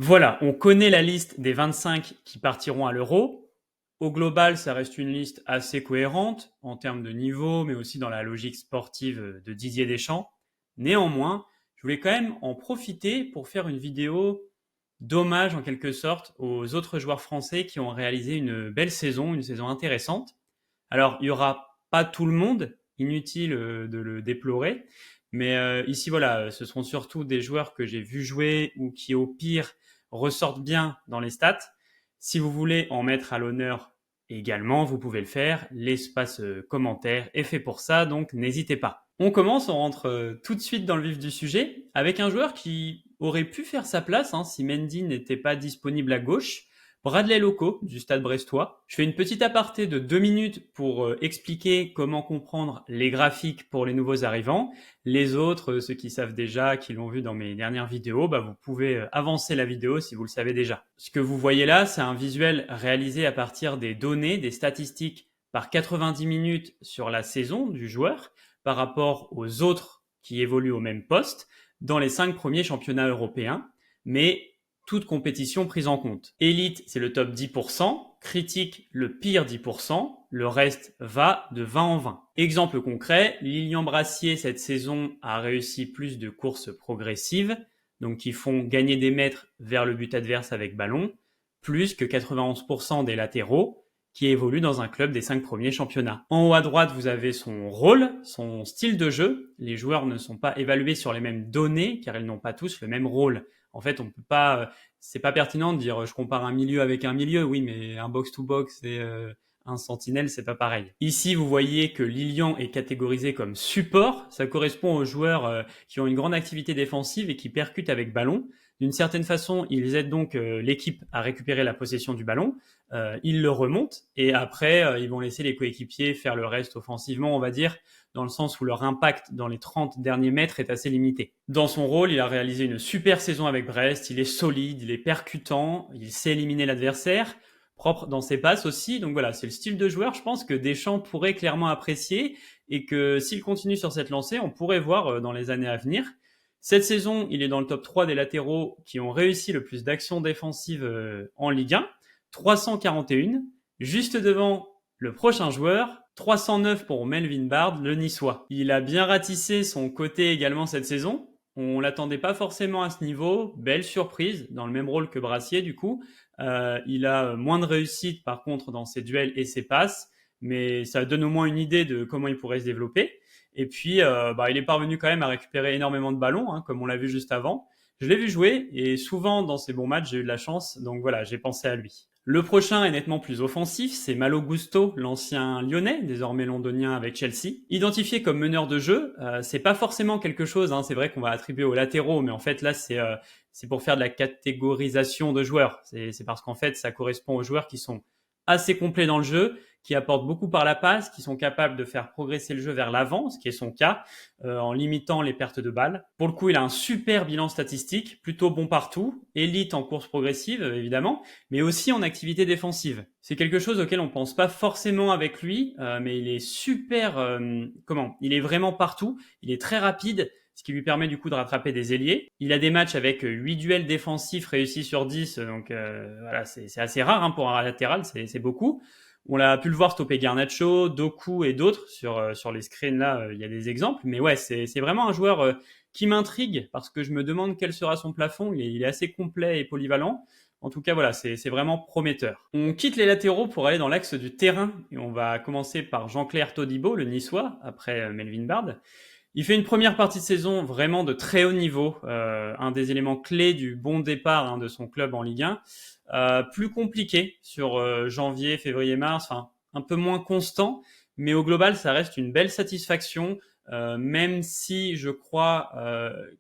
Voilà, on connaît la liste des 25 qui partiront à l'Euro. Au global, ça reste une liste assez cohérente en termes de niveau, mais aussi dans la logique sportive de Didier Deschamps. Néanmoins, je voulais quand même en profiter pour faire une vidéo d'hommage en quelque sorte aux autres joueurs français qui ont réalisé une belle saison, une saison intéressante. Alors, il n'y aura pas tout le monde, inutile de le déplorer, mais ici, voilà, ce seront surtout des joueurs que j'ai vus jouer ou qui, au pire, ressortent bien dans les stats. Si vous voulez en mettre à l'honneur également, vous pouvez le faire. L'espace commentaire est fait pour ça, donc n'hésitez pas. On commence, on rentre tout de suite dans le vif du sujet avec un joueur qui aurait pu faire sa place si Mendy n'était pas disponible à gauche. Bradley Loco du Stade Brestois. Je fais une petite aparté de 2 minutes pour expliquer comment comprendre les graphiques pour les nouveaux arrivants. Les autres, ceux qui savent déjà, qui l'ont vu dans mes dernières vidéos, vous pouvez avancer la vidéo si vous le savez déjà. Ce que vous voyez là, c'est un visuel réalisé à partir des données, des statistiques par 90 minutes sur la saison du joueur par rapport aux autres qui évoluent au même poste dans les 5 premiers championnats européens. Mais toute compétition prise en compte. Élite, c'est le top 10%, critique, le pire 10%, le reste va de 20 en 20. Exemple concret, Lilian Brassier cette saison a réussi plus de courses progressives, donc qui font gagner des mètres vers le but adverse avec ballon, plus que 91% des latéraux qui évoluent dans un club des 5 premiers championnats. En haut à droite, vous avez son rôle, son style de jeu. Les joueurs ne sont pas évalués sur les mêmes données car ils n'ont pas tous le même rôle. En fait, on peut pas, c'est pas pertinent de dire je compare un milieu avec un milieu. Oui, mais un box-to-box et un sentinelle, c'est pas pareil. Ici, vous voyez que Lilian est catégorisé comme support. Ça correspond aux joueurs qui ont une grande activité défensive et qui percutent avec ballon. D'une certaine façon, ils aident donc l'équipe à récupérer la possession du ballon. Ils le remontent et après, ils vont laisser les coéquipiers faire le reste offensivement, on va dire, dans le sens où leur impact dans les 30 derniers mètres est assez limité. Dans son rôle, il a réalisé une super saison avec Brest, il est solide, il est percutant, il sait éliminer l'adversaire, propre dans ses passes aussi, donc voilà, c'est le style de joueur, je pense, que Deschamps pourrait clairement apprécier et que s'il continue sur cette lancée, on pourrait voir dans les années à venir. Cette saison, il est dans le top 3 des latéraux qui ont réussi le plus d'actions défensives en Ligue 1, 341, juste devant le prochain joueur, 309 pour Melvin Bard, le Niçois. Il a bien ratissé son côté également cette saison. On l'attendait pas forcément à ce niveau. Belle surprise, dans le même rôle que Brassier du coup. Il a moins de réussite par contre dans ses duels et ses passes, mais ça donne au moins une idée de comment il pourrait se développer. Et puis, il est parvenu quand même à récupérer énormément de ballons, comme on l'a vu juste avant. Je l'ai vu jouer et souvent dans ces bons matchs, j'ai eu de la chance, donc voilà, j'ai pensé à lui. Le prochain est nettement plus offensif, c'est Malo Gusto, l'ancien lyonnais, désormais londonien avec Chelsea. Identifié comme meneur de jeu, c'est pas forcément quelque chose, c'est vrai qu'on va attribuer aux latéraux, mais en fait là c'est pour faire de la catégorisation de joueurs. C'est parce qu'en fait ça correspond aux joueurs qui sont assez complets dans le jeu, qui apportent beaucoup par la passe, qui sont capables de faire progresser le jeu vers l'avant, ce qui est son cas, en limitant les pertes de balles. Pour le coup, il a un super bilan statistique, plutôt bon partout, élite en course progressive, évidemment, mais aussi en activité défensive. C'est quelque chose auquel on pense pas forcément avec lui, mais il est super, il est vraiment partout, il est très rapide, ce qui lui permet du coup de rattraper des ailiers. Il a des matchs avec 8 duels défensifs réussis sur 10, donc voilà, c'est assez rare pour un latéral, c'est beaucoup. On l'a pu le voir stopper Garnacho, Doku et d'autres sur les screens là, il y a des exemples, mais ouais, c'est vraiment un joueur qui m'intrigue parce que je me demande quel sera son plafond. Il est assez complet et polyvalent. En tout cas, voilà, c'est vraiment prometteur. On quitte les latéraux pour aller dans l'axe du terrain et on va commencer par Jean-Claire Todibo, le Niçois, après Melvin Bard. Il fait une première partie de saison vraiment de très haut niveau, un des éléments clés du bon départ de son club en Ligue 1. Plus compliqué sur janvier, février, mars, un peu moins constant, mais au global, ça reste une belle satisfaction, même si je crois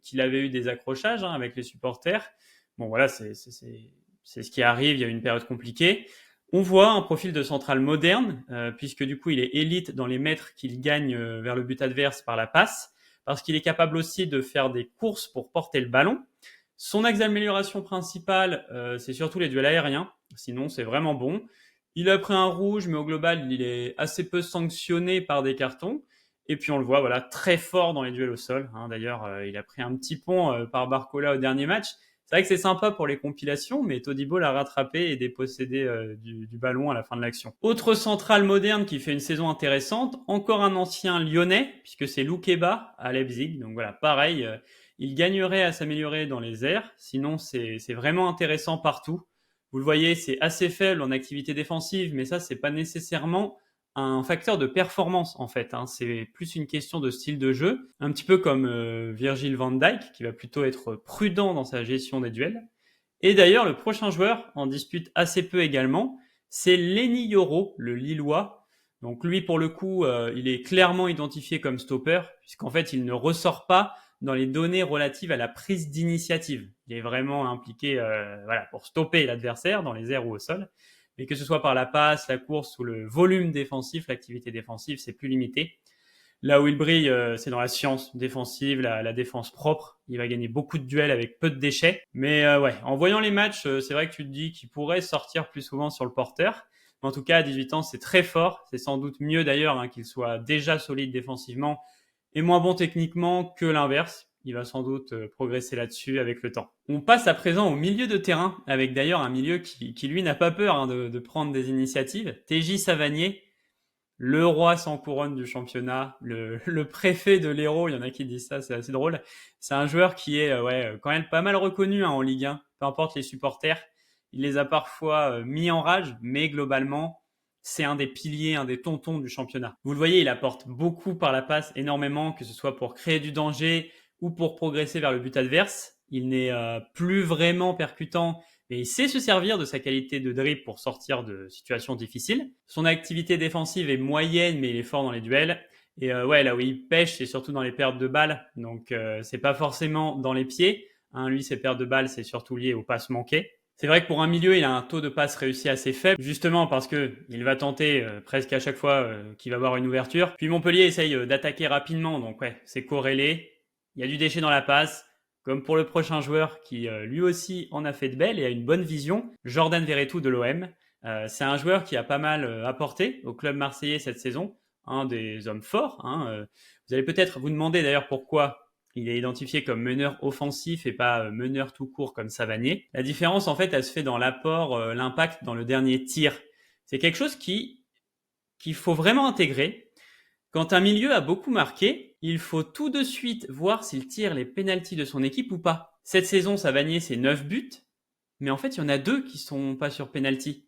qu'il avait eu des accrochages avec les supporters. Bon, voilà, c'est ce qui arrive, il y a eu une période compliquée. On voit un profil de central moderne, puisque du coup, il est élite dans les mètres qu'il gagne vers le but adverse par la passe, parce qu'il est capable aussi de faire des courses pour porter le ballon. Son axe d'amélioration principale, c'est surtout les duels aériens. Sinon, c'est vraiment bon. Il a pris un rouge, mais au global, il est assez peu sanctionné par des cartons. Et puis on le voit, voilà, très fort dans les duels au sol. D'ailleurs, il a pris un petit pont par Barcola au dernier match. C'est vrai que c'est sympa pour les compilations, mais Todibo l'a rattrapé et dépossédé du ballon à la fin de l'action. Autre centrale moderne qui fait une saison intéressante, encore un ancien lyonnais, puisque c'est Loukeba à Leipzig. Donc voilà, pareil, il gagnerait à s'améliorer dans les airs, sinon c'est vraiment intéressant partout. Vous le voyez, c'est assez faible en activité défensive, mais ça, c'est pas nécessairement un facteur de performance en fait. C'est plus une question de style de jeu, un petit peu comme Virgil van Dijk, qui va plutôt être prudent dans sa gestion des duels. Et d'ailleurs, le prochain joueur en dispute assez peu également, c'est Lenny Yoro, le Lillois. Donc lui, pour le coup, il est clairement identifié comme stopper, puisqu'en fait, il ne ressort pas dans les données relatives à la prise d'initiative. Il est vraiment impliqué pour stopper l'adversaire dans les airs ou au sol. Mais que ce soit par la passe, la course ou le volume défensif, l'activité défensive, c'est plus limité. Là où il brille, c'est dans la science défensive, la défense propre. Il va gagner beaucoup de duels avec peu de déchets. Mais en voyant les matchs, c'est vrai que tu te dis qu'il pourrait sortir plus souvent sur le porteur. Mais en tout cas, à 18 ans, c'est très fort. C'est sans doute mieux d'ailleurs qu'il soit déjà solide défensivement et moins bon techniquement que l'inverse. Il va sans doute progresser là-dessus avec le temps. On passe à présent au milieu de terrain, avec d'ailleurs un milieu qui lui n'a pas peur de prendre des initiatives. TJ Savanier, le roi sans couronne du championnat, le préfet de l'Hérault, il y en a qui disent ça, c'est assez drôle. C'est un joueur qui est quand même pas mal reconnu en Ligue 1, peu importe les supporters. Il les a parfois mis en rage, mais globalement, c'est un des piliers, un des tontons du championnat. Vous le voyez, il apporte beaucoup par la passe, énormément, que ce soit pour créer du danger ou pour progresser vers le but adverse. Il n'est plus vraiment percutant, mais il sait se servir de sa qualité de dribble pour sortir de situations difficiles. Son activité défensive est moyenne, mais il est fort dans les duels. Et là où il pêche, c'est surtout dans les pertes de balles. Donc c'est pas forcément dans les pieds. Lui, ses pertes de balles, c'est surtout lié aux passes manquées. C'est vrai que pour un milieu, il a un taux de passe réussi assez faible, justement parce que il va tenter presque à chaque fois qu'il va avoir une ouverture. Puis Montpellier essaye d'attaquer rapidement, donc c'est corrélé. Il y a du déchet dans la passe, comme pour le prochain joueur qui lui aussi en a fait de belles et a une bonne vision, Jordan Verretou de l'OM. C'est un joueur qui a pas mal apporté au club marseillais cette saison, un des hommes forts. Vous allez peut-être vous demander d'ailleurs pourquoi il est identifié comme meneur offensif et pas meneur tout court comme Savanier. La différence, en fait, elle se fait dans l'apport, l'impact dans le dernier tir. C'est quelque chose qu'il faut vraiment intégrer. Quand un milieu a beaucoup marqué, il faut tout de suite voir s'il tire les pénaltys de son équipe ou pas. Cette saison, Savanier, c'est 9 buts, mais en fait, il y en a 2 qui sont pas sur pénalty.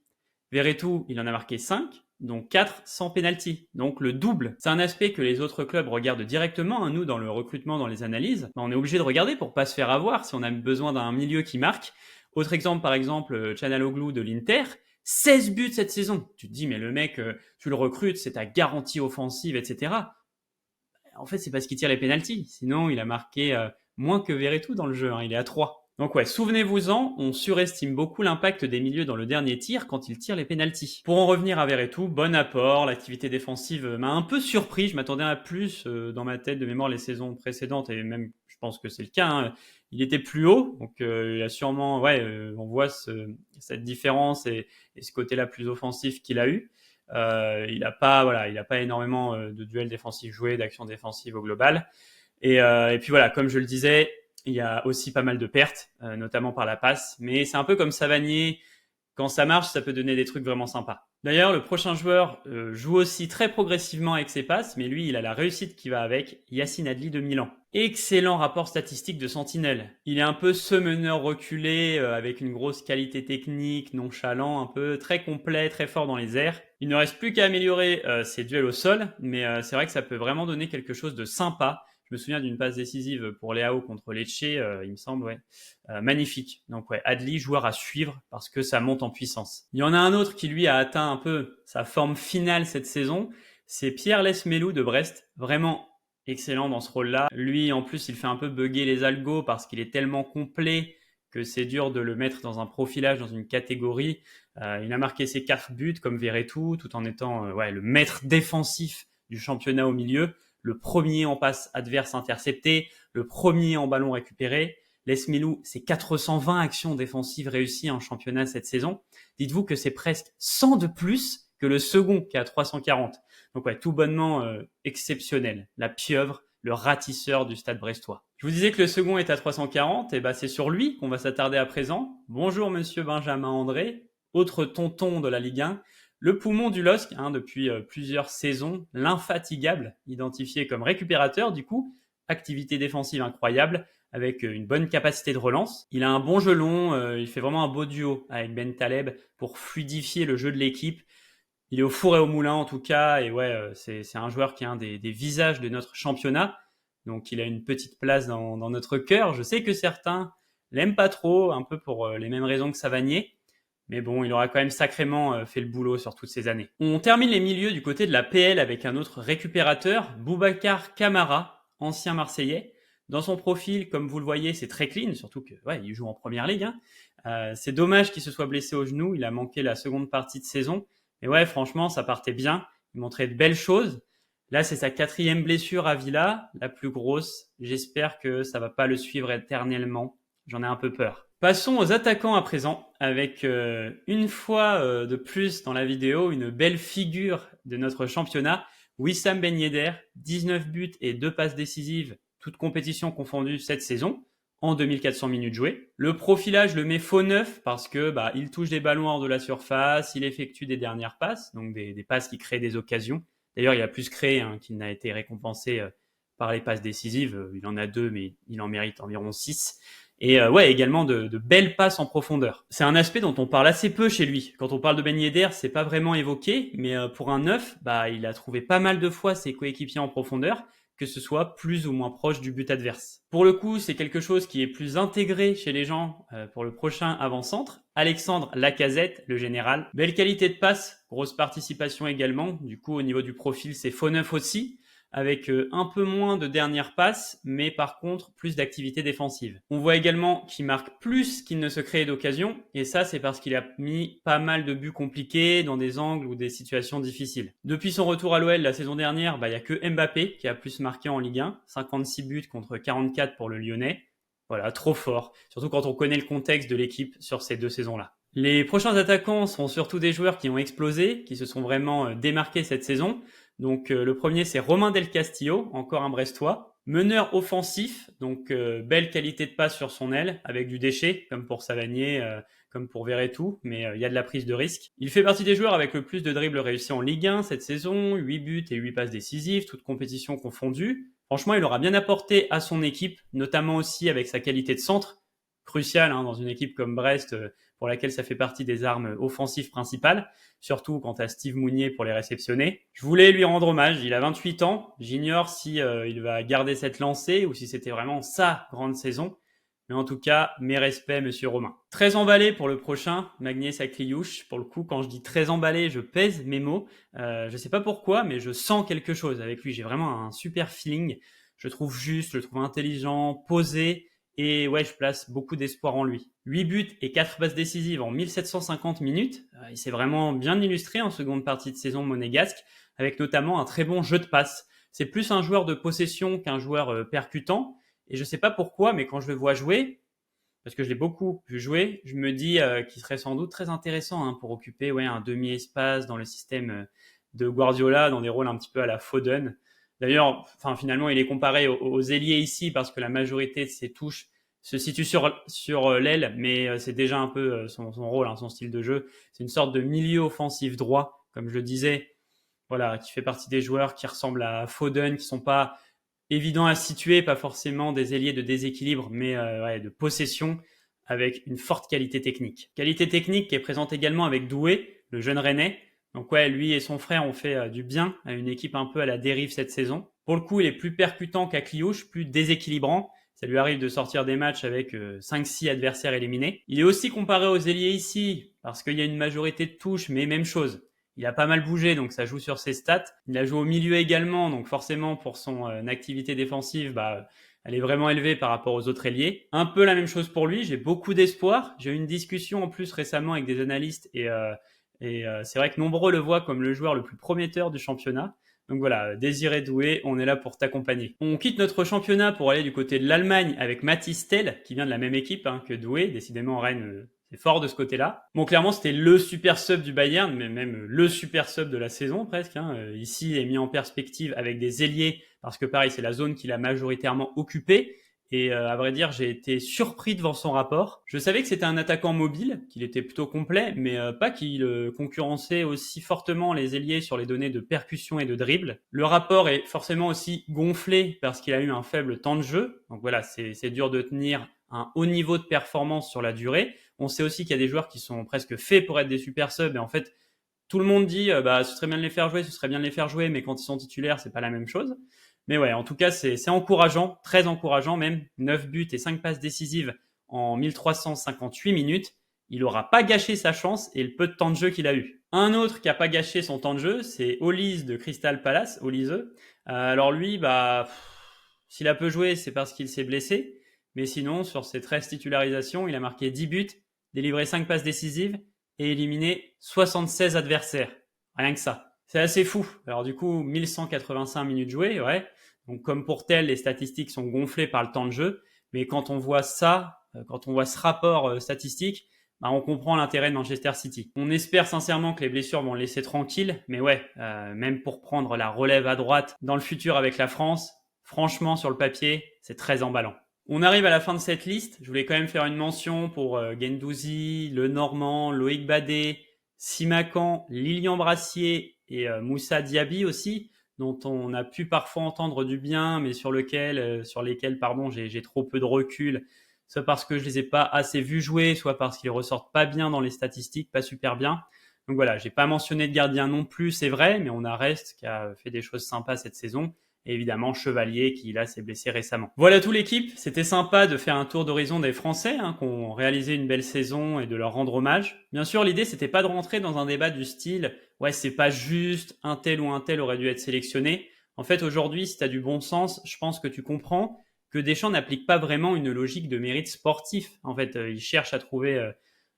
Verretou, il en a marqué 5, donc 4 sans pénalty, donc le double. C'est un aspect que les autres clubs regardent directement. Nous, dans le recrutement, dans les analyses, on est obligé de regarder pour pas se faire avoir si on a besoin d'un milieu qui marque. Autre exemple, par exemple, Çalhanoğlu de l'Inter, 16 buts cette saison. Tu te dis, mais le mec, tu le recrutes, c'est ta garantie offensive, etc. En fait, c'est parce qu'il tire les pénaltys. Sinon, il a marqué moins que Verretou dans le jeu. Il est à 3. Donc souvenez-vous-en, on surestime beaucoup l'impact des milieux dans le dernier tir quand ils tirent les pénaltys. Pour en revenir à Verretou, bon apport, l'activité défensive m'a un peu surpris, je m'attendais à plus dans ma tête de mémoire les saisons précédentes et même je pense que c'est le cas. Il était plus haut, donc il y a sûrement, on voit cette différence et ce côté-là plus offensif qu'il a eu. Il n'a pas énormément de duels défensifs joués, d'actions défensives au global. Et puis voilà, comme je le disais, il y a aussi pas mal de pertes, notamment par la passe. Mais c'est un peu comme Savanier. Quand ça marche, ça peut donner des trucs vraiment sympas. D'ailleurs, le prochain joueur joue aussi très progressivement avec ses passes, mais lui, il a la réussite qui va avec, Yacine Adli de Milan. Excellent rapport statistique de Sentinelle. Il est un peu ce meneur reculé, avec une grosse qualité technique, nonchalant, un peu très complet, très fort dans les airs. Il ne reste plus qu'à améliorer ses duels au sol, mais c'est vrai que ça peut vraiment donner quelque chose de sympa. Je me souviens d'une passe décisive pour Leao contre Lecce, il me semble, magnifique. Donc Adli, joueur à suivre parce que ça monte en puissance. Il y en a un autre qui lui a atteint un peu sa forme finale cette saison, c'est Pierre Lesmelou de Brest, vraiment excellent dans ce rôle-là. Lui, en plus, il fait un peu bugger les algos parce qu'il est tellement complet que c'est dur de le mettre dans un profilage, dans une catégorie. Il a marqué ses 4 buts comme Verretou, tout en étant le maître défensif du championnat au milieu. Le premier en passe adverse interceptée, le premier en ballon récupéré. Lesmelou, c'est 420 actions défensives réussies en championnat cette saison. Dites-vous que c'est presque 100 de plus que le second qui a 340. Donc tout bonnement exceptionnel. La pieuvre, le ratisseur du Stade brestois. Je vous disais que le second est à 340, et c'est sur lui qu'on va s'attarder à présent. Bonjour monsieur Benjamin André, autre tonton de la Ligue 1, le poumon du LOSC depuis plusieurs saisons, l'infatigable, identifié comme récupérateur du coup, activité défensive incroyable, avec une bonne capacité de relance. Il a un bon jeu long, il fait vraiment un beau duo avec Ben Taleb pour fluidifier le jeu de l'équipe. Il est au four et au moulin en tout cas, et c'est un joueur qui est un des visages de notre championnat, donc il a une petite place dans notre cœur. Je sais que certains l'aiment pas trop, un peu pour les mêmes raisons que Savanier, mais bon, il aura quand même sacrément fait le boulot sur toutes ces années. On termine les milieux du côté de la PL avec un autre récupérateur, Boubacar Kamara, ancien Marseillais. Dans son profil, comme vous le voyez, c'est très clean, surtout que il joue en première ligue. C'est dommage qu'il se soit blessé au genou, il a manqué la seconde partie de saison. Mais franchement, ça partait bien, il montrait de belles choses. Là, c'est sa 4e blessure à Villa, la plus grosse. J'espère que ça va pas le suivre éternellement. J'en ai un peu peur. Passons aux attaquants à présent, avec une fois de plus dans la vidéo, une belle figure de notre championnat, Wissam Ben Yedder, 19 buts et 2 passes décisives, toutes compétitions confondues cette saison, en 2400 minutes jouées. Le profilage le met faux neuf parce que il touche des ballons hors de la surface, il effectue des dernières passes, donc des passes qui créent des occasions. D'ailleurs, il a plus créé qu'il n'a été récompensé par les passes décisives. Il en a 2, mais il en mérite environ 6. Et également de belles passes en profondeur. C'est un aspect dont on parle assez peu chez lui. Quand on parle de Ben Yedder, c'est pas vraiment évoqué, mais pour un neuf, il a trouvé pas mal de fois ses coéquipiers en profondeur, que ce soit plus ou moins proche du but adverse. Pour le coup, c'est quelque chose qui est plus intégré chez les gens pour le prochain avant-centre. Alexandre Lacazette, le général. Belle qualité de passe, grosse participation également. Du coup, au niveau du profil, c'est faux neuf aussi, avec un peu moins de dernières passes, mais par contre, plus d'activité défensive. On voit également qu'il marque plus qu'il ne se crée d'occasion, et ça, c'est parce qu'il a mis pas mal de buts compliqués dans des angles ou des situations difficiles. Depuis son retour à l'OL la saison dernière, il n'y a que Mbappé qui a plus marqué en Ligue 1, 56 buts contre 44 pour le Lyonnais. Voilà, trop fort, surtout quand on connaît le contexte de l'équipe sur ces 2 saisons-là. Les prochains attaquants sont surtout des joueurs qui ont explosé, qui se sont vraiment démarqués cette saison. Donc le premier, c'est Romain Del Castillo, encore un Brestois. Meneur offensif, donc belle qualité de passe sur son aile, avec du déchet, comme pour Savanier, comme pour Verretou, mais il y a de la prise de risque. Il fait partie des joueurs avec le plus de dribbles réussis en Ligue 1 cette saison, 8 buts et 8 passes décisives, toutes compétitions confondues. Franchement, il aura bien apporté à son équipe, notamment aussi avec sa qualité de centre, crucial dans une équipe comme Brest, pour laquelle ça fait partie des armes offensives principales, surtout quant à Steve Mounier pour les réceptionner. Je voulais lui rendre hommage, il a 28 ans, j'ignore si il va garder cette lancée ou si c'était vraiment sa grande saison, mais en tout cas, mes respects, monsieur Romain. Très emballé pour le prochain, Magnès Akliouche. Pour le coup, quand je dis très emballé, je pèse mes mots. Je sais pas pourquoi, mais je sens quelque chose avec lui. J'ai vraiment un super feeling. Je le trouve juste, je le trouve intelligent, posé. Et je place beaucoup d'espoir en lui. 8 buts et 4 passes décisives en 1750 minutes. Il s'est vraiment bien illustré en seconde partie de saison monégasque, avec notamment un très bon jeu de passe. C'est plus un joueur de possession qu'un joueur percutant. Et je sais pas pourquoi, mais quand je le vois jouer, parce que je l'ai beaucoup vu jouer, je me dis qu'il serait sans doute très intéressant pour occuper un demi-espace dans le système de Guardiola, dans des rôles un petit peu à la Foden. D'ailleurs, finalement, il est comparé aux ailiers ici parce que la majorité de ses touches se situe sur l'aile, mais c'est déjà un peu son rôle, son style de jeu. C'est une sorte de milieu offensif droit, comme je le disais, qui fait partie des joueurs qui ressemblent à Foden, qui sont pas évidents à situer, pas forcément des ailiers de déséquilibre, mais de possession, avec une forte qualité technique. Qualité technique qui est présente également avec Doué, le jeune Rennais. Donc lui et son frère ont fait du bien à une équipe un peu à la dérive cette saison. Pour le coup, il est plus percutant qu'Akliouche, plus déséquilibrant. Ça lui arrive de sortir des matchs avec 5-6 adversaires éliminés. Il est aussi comparé aux ailiers ici, parce qu'il y a une majorité de touches, mais même chose. Il a pas mal bougé, donc ça joue sur ses stats. Il a joué au milieu également, donc forcément pour son activité défensive, elle est vraiment élevée par rapport aux autres ailiers. Un peu la même chose pour lui, j'ai beaucoup d'espoir. J'ai eu une discussion en plus récemment avec des analystes et c'est vrai que nombreux le voient comme le joueur le plus prometteur du championnat. Donc voilà, Désiré Doué, on est là pour t'accompagner. On quitte notre championnat pour aller du côté de l'Allemagne avec Mathys Tel, qui vient de la même équipe que Doué. Décidément, Rennes, C'est fort de ce côté-là. Bon, clairement, c'était le super sub du Bayern, mais même le super sub de la saison presque. Ici, il est mis en perspective avec des ailiers, parce que pareil, c'est la zone qu'il a majoritairement occupée. Et à vrai dire, j'ai été surpris devant son rapport. Je savais que c'était un attaquant mobile, qu'il était plutôt complet, mais pas qu'il concurrençait aussi fortement les ailiers sur les données de percussion et de dribble. Le rapport est forcément aussi gonflé parce qu'il a eu un faible temps de jeu. Donc voilà, c'est dur de tenir un haut niveau de performance sur la durée. On sait aussi qu'il y a des joueurs qui sont presque faits pour être des super subs, et en fait, tout le monde dit bah ce serait bien de les faire jouer, ce serait bien de les faire jouer, mais quand ils sont titulaires, c'est pas la même chose. Mais ouais, en tout cas, c'est encourageant, très encourageant même. 9 buts et 5 passes décisives en 1358 minutes. Il n'aura pas gâché sa chance et le peu de temps de jeu qu'il a eu. Un autre qui n'a pas gâché son temps de jeu, c'est Olise de Crystal Palace, Olise. Alors lui, bah, s'il a peu joué, c'est parce qu'il s'est blessé. Mais sinon, sur ses 13 titularisations, il a marqué 10 buts, délivré 5 passes décisives et éliminé 76 adversaires. Rien que ça. C'est assez fou. Alors du coup, 1185 minutes jouées, ouais. Donc comme pour tel, les statistiques sont gonflées par le temps de jeu. Mais quand on voit ça, quand on voit ce rapport statistique, bah, on comprend l'intérêt de Manchester City. On espère sincèrement que les blessures vont le laisser tranquille. Mais ouais, même pour prendre la relève à droite dans le futur avec la France, franchement, sur le papier, c'est très emballant. On arrive à la fin de cette liste. Je voulais quand même faire une mention pour Guendouzi, Le Normand, Loïc Badet, Simakan, Lilian Brassier et Moussa Diaby aussi, dont on a pu parfois entendre du bien, mais sur lesquels pardon, j'ai trop peu de recul, soit parce que je les ai pas assez vus jouer, soit parce qu'ils ressortent pas bien dans les statistiques, pas super bien. Donc voilà, j'ai pas mentionné de gardien non plus, c'est vrai, mais on a Rest qui a fait des choses sympas cette saison. Et évidemment Chevalier qui là s'est blessé récemment. Voilà tout l'équipe, c'était sympa de faire un tour d'horizon des Français qui ont réalisé une belle saison et de leur rendre hommage. Bien sûr, l'idée c'était pas de rentrer dans un débat du style ouais c'est pas juste, un tel ou un tel aurait dû être sélectionné. En fait aujourd'hui, si tu as du bon sens, je pense que tu comprends que Deschamps n'applique pas vraiment une logique de mérite sportif. En fait, il cherche à trouver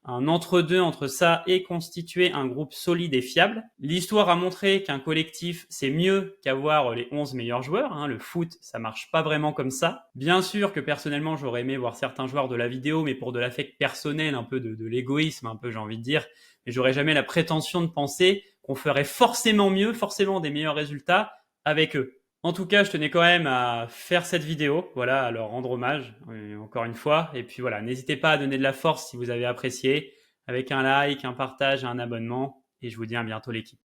un entre-deux entre ça et constituer un groupe solide et fiable. L'histoire a montré qu'un collectif, c'est mieux qu'avoir les 11 meilleurs joueurs. Le foot, ça marche pas vraiment comme ça. Bien sûr que personnellement, j'aurais aimé voir certains joueurs de la vidéo, mais pour de l'affect personnel, un peu de l'égoïsme, un peu j'ai envie de dire. Mais j'aurais jamais la prétention de penser qu'on ferait forcément mieux, forcément des meilleurs résultats avec eux. En tout cas, je tenais quand même à faire cette vidéo, voilà, à leur rendre hommage, encore une fois. Et puis voilà, n'hésitez pas à donner de la force si vous avez apprécié, avec un like, un partage, un abonnement. Et je vous dis à bientôt l'équipe.